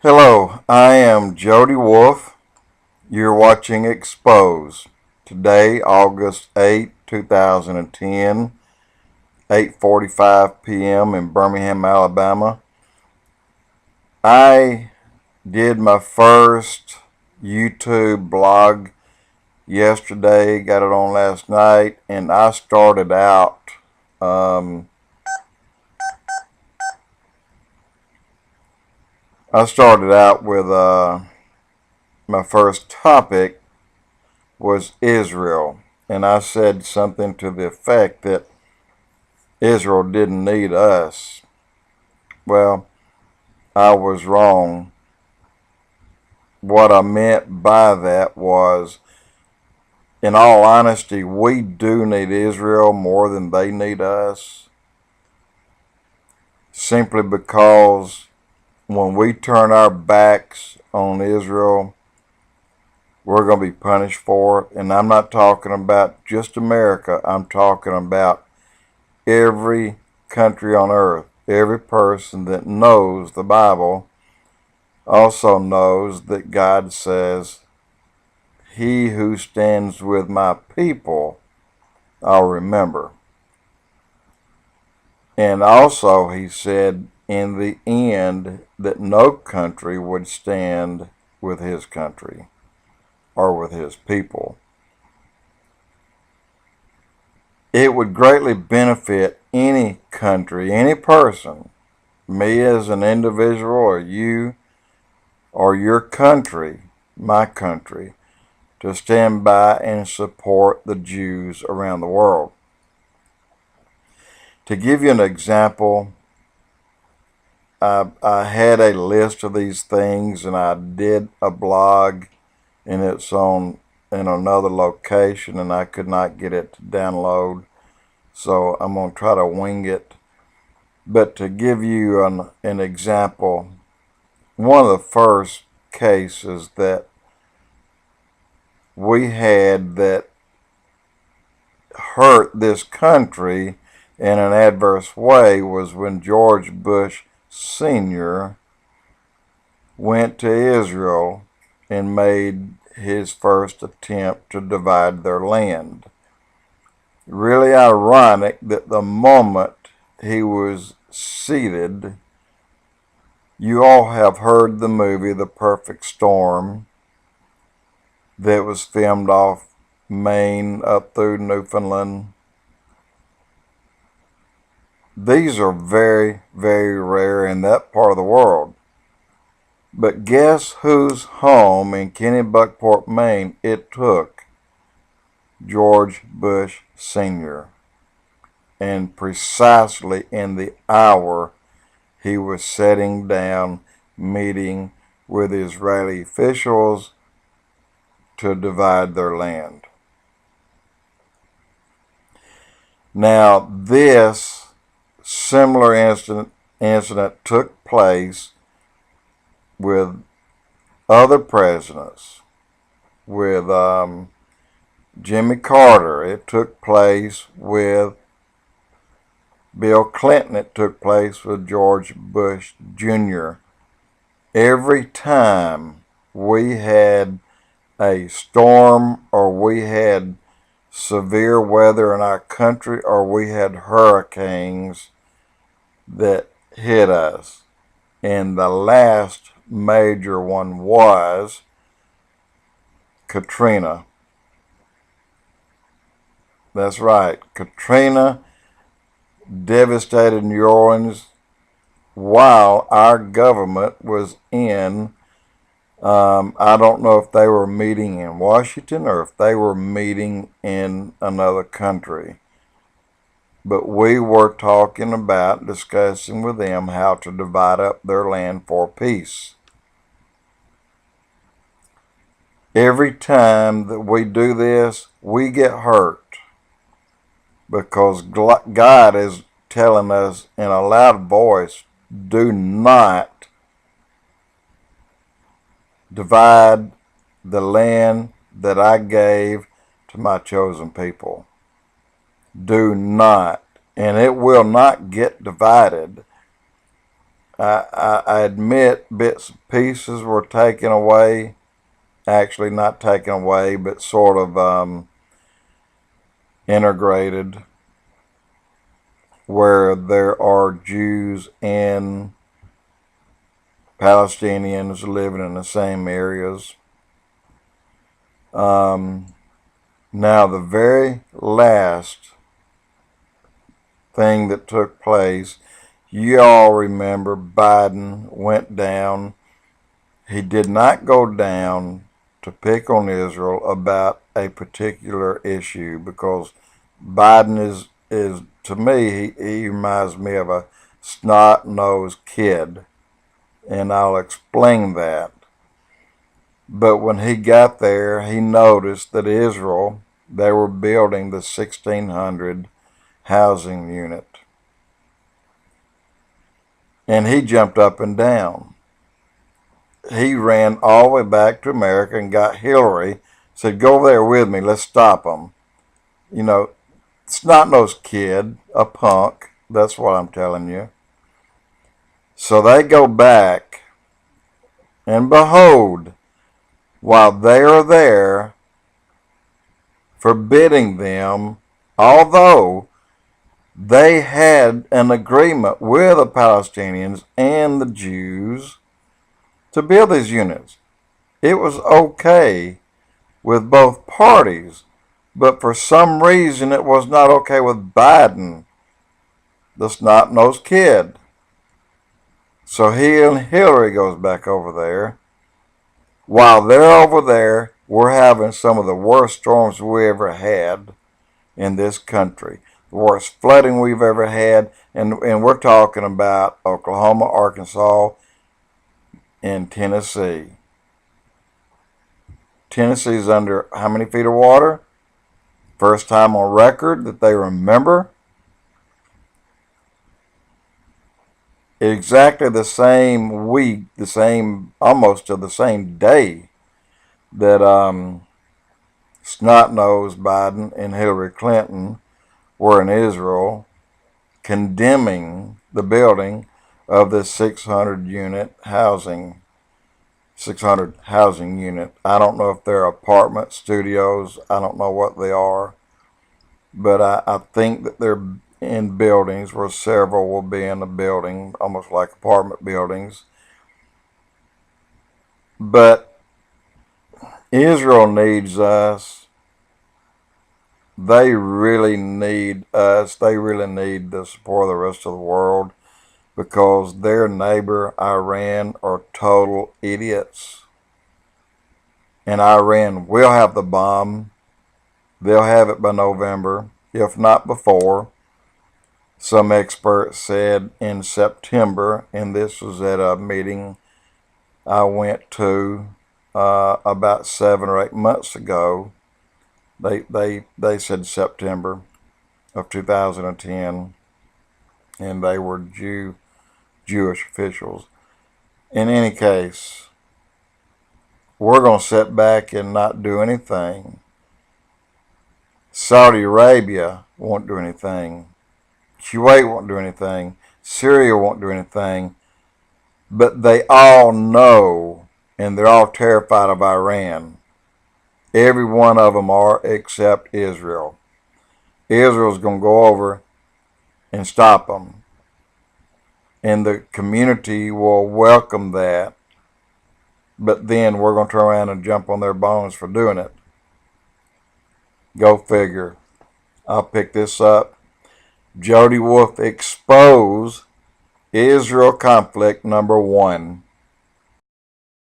Hello, I am Jody Wolf. You're watching EXPOZ. Today, August 8, 2010, 8:45 p.m. in Birmingham, Alabama. I did my first YouTube blog yesterday, got it on last night, and I started out um, with my first topic was Israel, and I said something to the effect that Israel didn't need us. Well, I was wrong. What I meant by that was, in all honesty, we do need Israel more than they need us, simply because when we turn our backs on Israel, we're going to be punished for it. And I'm not talking about just America. I'm talking about every country on earth. Every person that knows the Bible also knows that God says, "He who stands with my people, I'll remember." And also he said in the end that no country would stand with his country or with his people. It would greatly benefit any country, any person, me as an individual or you or your country, my country, to stand by and support the Jews around the world. To give you an example, I had a list of these things, and I did a blog, and it's in another location, and I could not get it to download, so I'm going to try to wing it. But to give you an example, one of the first cases that we had that hurt this country in an adverse way was when George Bush Sr. went to Israel and made his first attempt to divide their land. Really ironic that the moment he was seated, you all have heard the movie The Perfect Storm that was filmed off Maine up through Newfoundland. These are very, very rare in that part of the world. But guess whose home in Kennebunkport, Maine it took? George Bush Sr. And precisely in the hour he was sitting down meeting with Israeli officials to divide their land. Now, this similar incident took place with other presidents, with Jimmy Carter. It took place with Bill Clinton. It took place with George Bush Jr. Every time we had a storm or we had severe weather in our country or we had hurricanes that hit us, and the last major one was Katrina. That's right, Katrina devastated New Orleans while our government was in, I don't know if they were meeting in Washington or if they were meeting in another country. But we were talking about, discussing with them how to divide up their land for peace. Every time that we do this, we get hurt because God is telling us in a loud voice, do not divide the land that I gave to my chosen people. Do not. And it will not get divided I admit bits and pieces were taken away. Actually, not taken away, but sort of integrated, where there are Jews and Palestinians living in the same areas. Now, the very last thing that took place, you all remember Biden went down. He did not go down to pick on Israel about a particular issue, because Biden is to me, he reminds me of a snot-nosed kid, and I'll explain that. But when he got there, he noticed that Israel, they were building the 1,600 housing unit. And he jumped up and down. He ran all the way back to America and got Hillary, said, go over there with me, let's stop them. You know, snot-nosed kid, a punk, that's what I'm telling you. So they go back, and behold, while they are there, forbidding them, although they had an agreement with the Palestinians and the Jews to build these units. It was okay with both parties, but for some reason it was not okay with Biden, the snot-nosed kid. So he and Hillary goes back over there. While they're over there, we're having some of the worst storms we ever had in this country. The worst flooding we've ever had. And we're talking about Oklahoma, Arkansas, and Tennessee. Tennessee's under how many feet of water? First time on record that they remember. Exactly the same week, almost to the same day that snot-nosed Biden and Hillary Clinton were in Israel condemning the building of this 600 housing unit. I don't know if they're apartment studios. I don't know what they are. But I think that they're in buildings, where several will be in a building, almost like apartment buildings. But Israel needs us. They really need us. They really need the support of the rest of the world, because their neighbor, Iran, are total idiots. And Iran will have the bomb. They'll have it by November, if not before. Some experts said in September, and this was at a meeting I went to about 7 or 8 months ago. They said September of 2010, and they were Jewish officials. In any case, we're going to sit back and not do anything. Saudi Arabia won't do anything. Kuwait won't do anything. Syria won't do anything. But they all know, and they're all terrified of Iran. Every one of them are, except Israel. Israel's going to go over and stop them. And the community will welcome that. But then we're going to turn around and jump on their bones for doing it. Go figure. I'll pick this up. Jody Wolf, EXPOZ, Israel conflict number 1.